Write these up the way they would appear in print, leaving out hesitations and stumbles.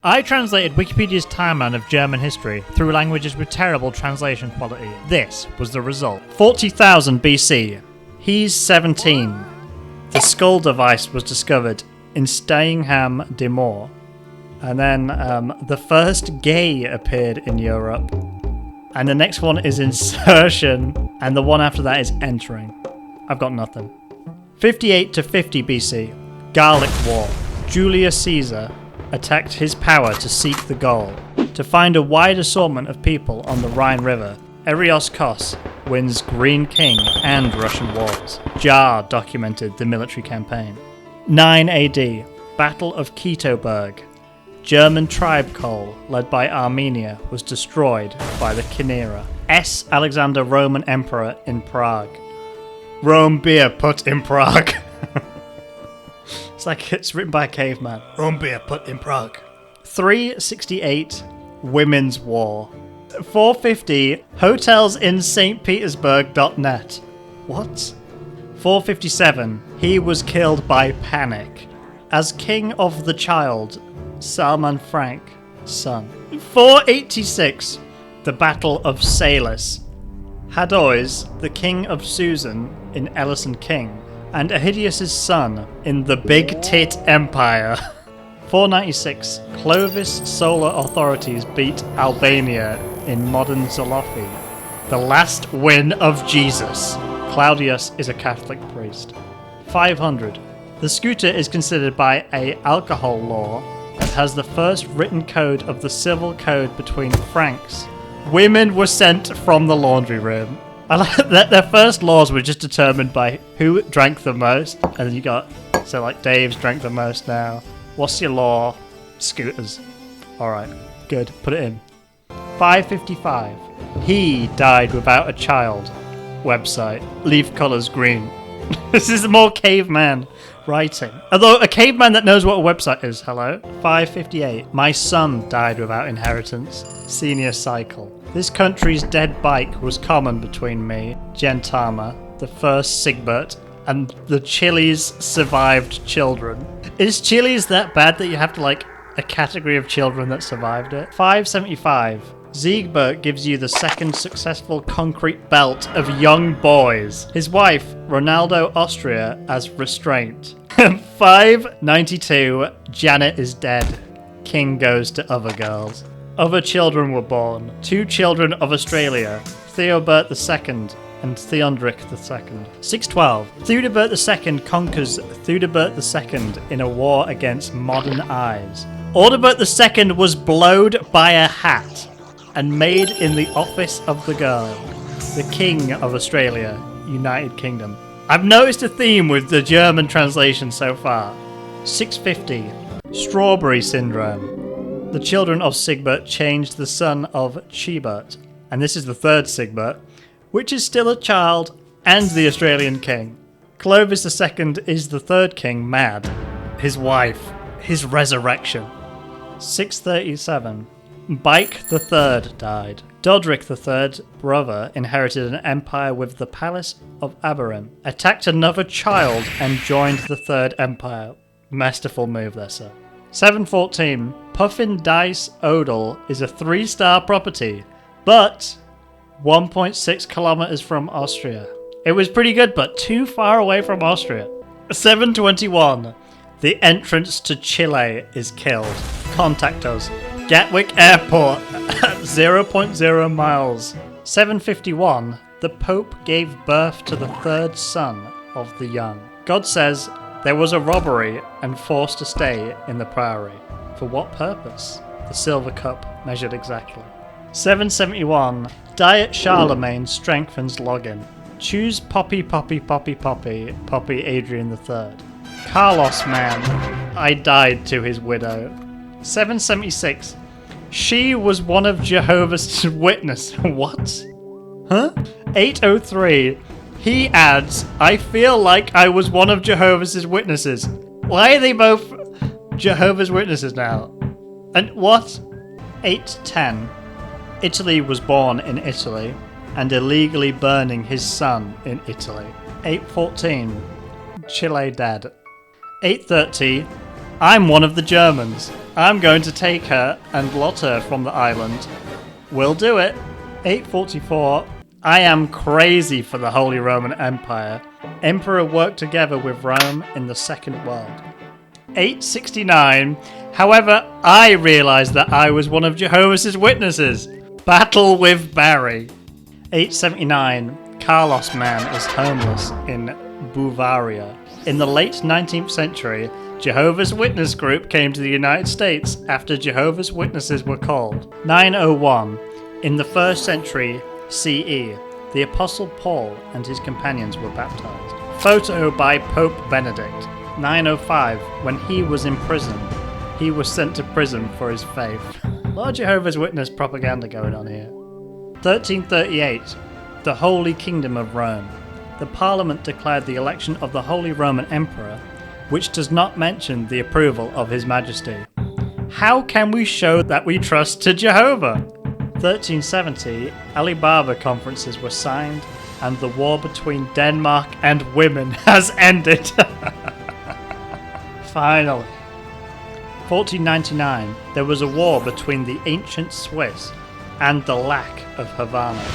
I translated Wikipedia's timeline of German history through languages with terrible translation quality. This was the result. 40,000 BC. He's 17. The skull device was discovered in Steinham de Moor. And then the first gay appeared in Europe. And the next one is insertion. And the one after that is entering. I've got nothing. 58 to 50 BC. Garlic War. Julius Caesar attacked his power to seek the goal. To find a wide assortment of people on the Rhine River, Erios Kos wins Green King and Russian wars. Jar documented the military campaign. 9 AD, Battle of Ketoberg. German tribe Cole, led by Armenia, was destroyed by the Kinera. S. Alexander Roman Emperor in Prague. Rome beer put in Prague. It's like it's written by a caveman. Rome beer put in Prague. 368, Women's War. 450, hotels in St. Petersburg.net. What? 457, he was killed by panic. As king of the child, Salman Frank, son. 486, the Battle of Salis. Hadois, the king of Susan in Ellison King, and Ahidius' son in the Big Tit Empire. 496, Clovis solar authorities beat Albania in modern Zolofi. The last win of Jesus. Claudius is a Catholic priest. 500, the scooter is considered by a alcohol law that has the first written code of the civil code between Franks. Women were sent from the laundry room. I like that their first laws were just determined by who drank the most. And then you got, so like Dave's drank the most now. What's your law? Scooters. Alright, good. Put it in. 555. He died without a child. Website. Leaf colours green. This is more caveman writing. Although a caveman that knows what a website is. Hello? 558. My son died without inheritance. Senior cycle. This country's dead bike was common between me, Gentama, the first Sigbert, and the Chile's survived children. Is Chile's that bad that you have to like a category of children that survived it? 575. Siegbert gives you the second successful concrete belt of young boys. His wife, Ronaldo Austria, as restraint. 592. Janet is dead. King goes to other girls. Other children were born. 2 children of Australia, Theobert II and Theodoric II. 612. Theudebert II conquers Theudebert II in a war against modern eyes. Audebert II was blowed by a hat and made in the office of the girl. The King of Australia, United Kingdom. I've noticed a theme with the German translation so far. 650. Strawberry Syndrome. The children of Sigbert changed the son of Chibert, and this is the third Sigbert, which is still a child and the Australian king. Clovis II is the third king, mad. His wife, his resurrection. 637. Bike III died. Dodric III, brother, inherited an empire with the Palace of Aberim, attacked another child and joined the Third Empire. Masterful move there, sir. 714. Puffin Dice Odal is a 3-star property, but 1.6 kilometers from Austria. It was pretty good, but too far away from Austria. 721. The entrance to Chile is killed. Contact us. Gatwick Airport at 0.0 miles. 751. The Pope gave birth to the third son of the young. God says, there was a robbery and forced to stay in the priory. For what purpose? The silver cup measured exactly. 771. Diet Charlemagne strengthens login. Choose Poppy Adrian III. Carlos man. I died to his widow. 776. She was one of Jehovah's Witnesses. What? Huh? 803. He adds, I feel like I was one of Jehovah's Witnesses. Why are they both Jehovah's Witnesses now? And what? 810. Italy was born in Italy and illegally burning his son in Italy. 814. Chile dead. 830. I'm one of the Germans. I'm going to take her and lot her from the island. We'll do it. 844. I am crazy for the Holy Roman Empire. Emperor worked together with Rome in the Second World. 869. However, I realised that I was one of Jehovah's Witnesses. Battle with Barry. 879. Carlos man is homeless in Bavaria. In the late 19th century, Jehovah's Witness group came to the United States after Jehovah's Witnesses were called. 901. In the 1st century CE, the Apostle Paul and his companions were baptized. Photo by Pope Benedict. 905. When he was in prison, he was sent to prison for his faith. A lot of Jehovah's Witness propaganda going on here. 1338. The Holy Kingdom of Rome. The Parliament declared the election of the Holy Roman Emperor, which does not mention the approval of His Majesty. How can we show that we trust to Jehovah? 1370, Alibaba conferences were signed and the war between Denmark and women has ended. Finally. 1499, there was a war between the ancient Swiss and the lack of Havana.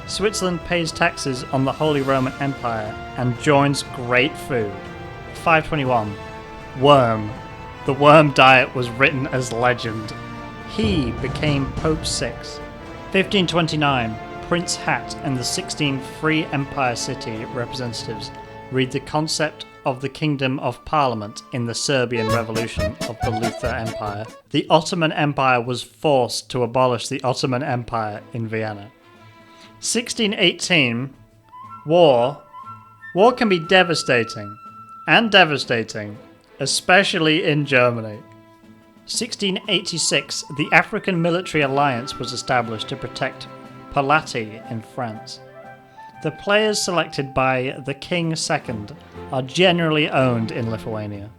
Switzerland pays taxes on the Holy Roman Empire and joins great food. 521. Worm. The worm diet was written as legend. He became Pope VI. 1529. Prince Hat and the 16 Free Empire City representatives read the concept of the Kingdom of Parliament in the Serbian Revolution of the Luther Empire. The Ottoman Empire was forced to abolish the Ottoman Empire in Vienna. 1618. War. War can be devastating, especially in Germany. 1686. The African Military Alliance was established to protect Palati in France. The players selected by the King II are generally owned in Lithuania.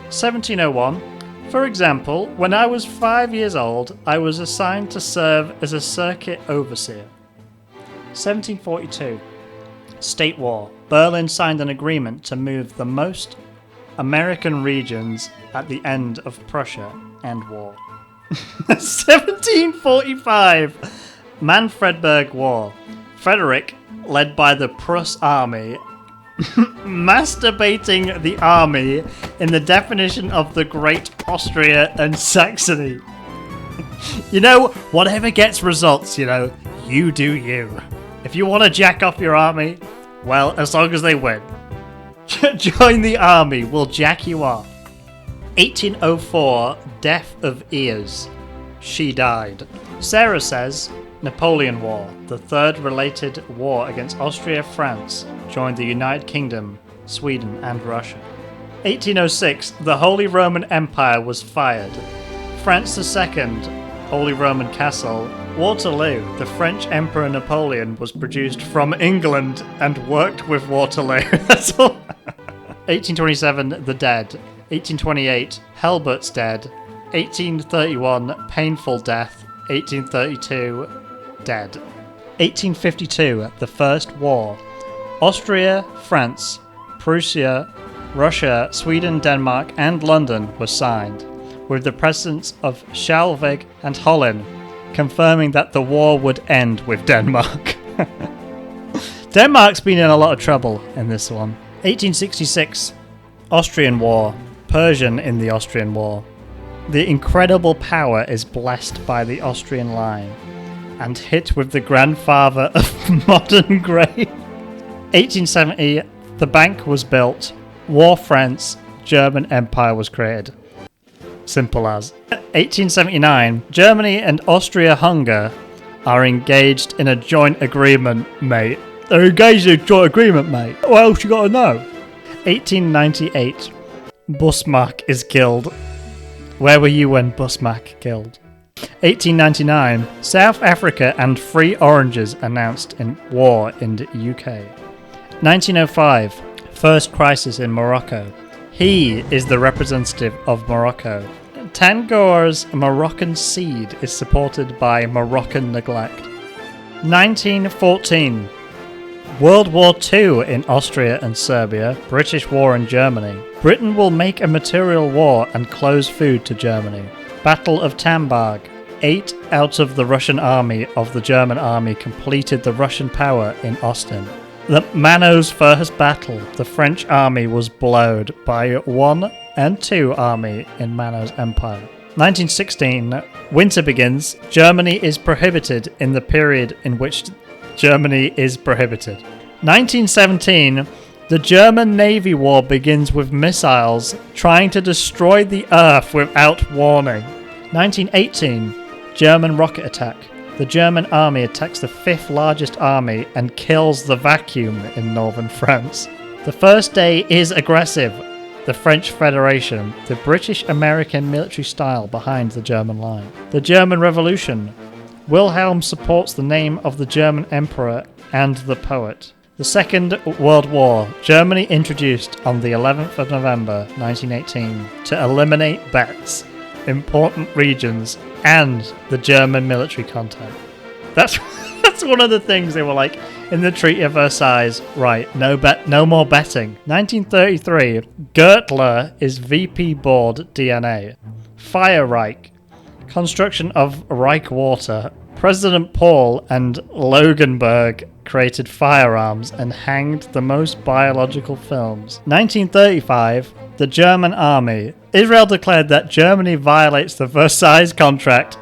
1701. For example, when I was 5 years old, I was assigned to serve as a circuit overseer. 1742. State War. Berlin signed an agreement to move the most American regions at the end of Prussia End War. 1745. Manfredberg War. Frederick, led by the Pruss army, masturbating the army in the definition of the Great Austria and Saxony. Whatever gets results, you do you. If you want to jack off your army, well, as long as they win. Join the army, we'll jack you off. 1804, death of ears. She died. Sarah says, Napoleon War, the third related war against Austria-France, joined the United Kingdom, Sweden and Russia. 1806, the Holy Roman Empire was fired. France II, Holy Roman Castle. Waterloo, the French Emperor Napoleon was produced from England and worked with Waterloo. That's all. 1827, the dead. 1828, Helbert's dead. 1831, painful death. 1832, dead. 1852, the First War. Austria, France, Prussia, Russia, Sweden, Denmark, and London were signed, with the presence of Schleswig and Holland, confirming that the war would end with Denmark. Denmark's been in a lot of trouble in this one. 1866, Austrian War. Persian in the Austrian War. The incredible power is blessed by the Austrian line and hit with the grandfather of modern grain. 1870, the bank was built. War France, German Empire was created. Simple as. 1879, Germany and Austria-Hungary are engaged in a joint agreement, mate. They're engaged in a joint agreement, mate. What else you gotta know? 1898, Bismarck is killed. Where were you when Bismarck killed? 1899, South Africa and Free Oranges announced in war in the UK. 1905, first crisis in Morocco. He is the representative of Morocco. Tangoor's Moroccan seed is supported by Moroccan neglect. 1914, World War II in Austria and Serbia, British War in Germany. Britain will make a material war and close food to Germany. Battle of Tamberg. 8 out of the Russian army of the German army completed the Russian power in Ostend. The Manos first battle, the French army was blowed by 1 and 2 army in Manos Empire. 1916, winter begins. Germany is prohibited in the period in which Germany is prohibited. 1917, the German Navy war begins with missiles trying to destroy the Earth without warning. 1918, German rocket attack. The German army attacks the 5th largest army and kills the vacuum in northern France. The first day is aggressive. The French Federation, the British-American military style behind the German line. The German Revolution. Wilhelm supports the name of the German emperor and the poet. The Second World War. Germany introduced on the 11th of November 1918 to eliminate bets, important regions, and the German military content. That's one of the things they were like in the Treaty of Versailles. Right, no more betting. 1933, Gertler is VP Board DNA. Fire Reich, construction of Reich Water. President Paul and Loganberg created firearms and hanged the most biological films. 1935, the German army. Israel declared that Germany violates the Versailles contract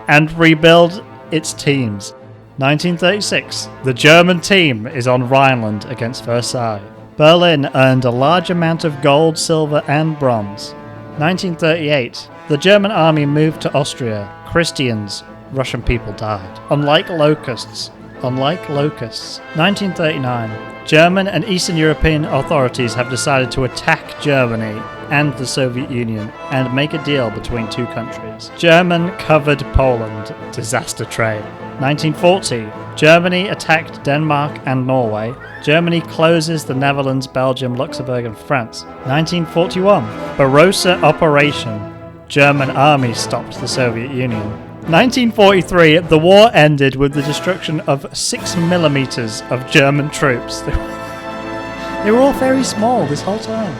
and rebuild its teams. 1936, the German team is on Rhineland against Versailles. Berlin earned a large amount of gold, silver, and bronze. 1938, the German army moved to Austria. Christians, Russian people died. Unlike locusts. 1939, German and Eastern European authorities have decided to attack Germany and the Soviet Union and make a deal between 2 countries. German covered Poland. Disaster train. 1940, Germany attacked Denmark and Norway. Germany closes the Netherlands, Belgium, Luxembourg, and France. 1941, Barossa Operation. German army stopped the Soviet Union. 1943, the war ended with the destruction of 6mm of German troops. They were all very small this whole time.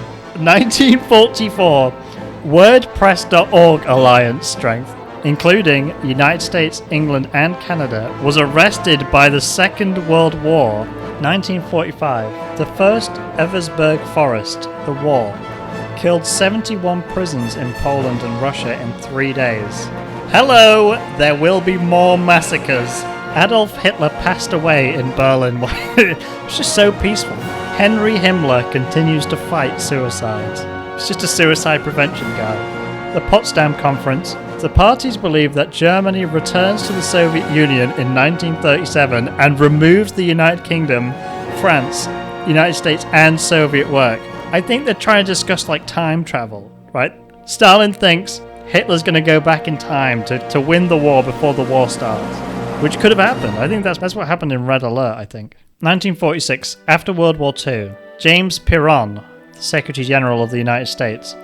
1944, WordPress.org alliance strength, including United States, England, and Canada, was arrested by the Second World War. 1945, the First Eversberg Forest, the war, killed 71 prisoners in Poland and Russia in 3 days. Hello, there will be more massacres. Adolf Hitler passed away in Berlin. It was just so peaceful. Henry Himmler continues to fight suicides. He's just a suicide prevention guy. The Potsdam Conference. The parties believe that Germany returns to the Soviet Union in 1937 and removes the United Kingdom, France, United States, and Soviet work. I think they're trying to discuss like time travel, right? Stalin thinks Hitler's going to go back in time to win the war before the war starts, which could have happened. I think that's what happened in Red Alert, I think. 1946, after World War II, James Piron, Secretary General of the United States,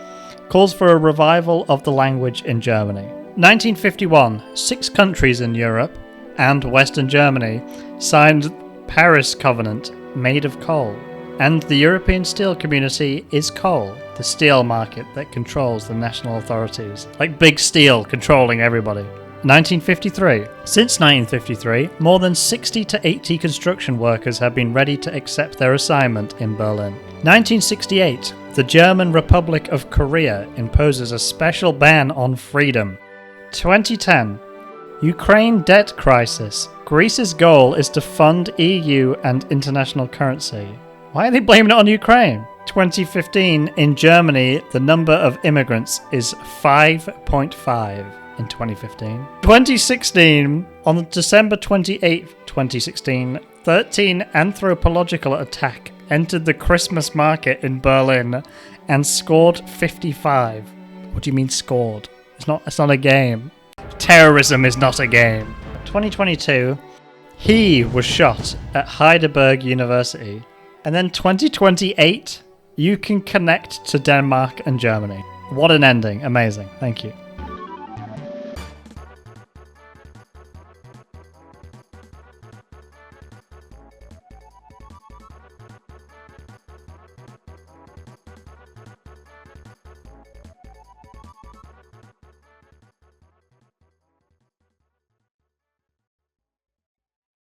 calls for a revival of the language in Germany. 1951, 6 countries in Europe and Western Germany signed Paris Covenant made of coal. And the European steel community is coal, the steel market that controls the national authorities. Like big steel controlling everybody. 1953. Since 1953, more than 60 to 80 construction workers have been ready to accept their assignment in Berlin. 1968. The German Republic of Korea imposes a special ban on freedom. 2010. Ukraine debt crisis. Greece's goal is to fund EU and international currency. Why are they blaming it on Ukraine? 2015, in Germany, the number of immigrants is 5.5 in 2015. 2016, on December 28, 2016, 13 anthropological attack entered the Christmas market in Berlin and scored 55. What do you mean scored? It's not a game. Terrorism is not a game. 2022, he was shot at Heidelberg University. And then 2028, you can connect to Denmark and Germany. What an ending. Amazing. Thank you.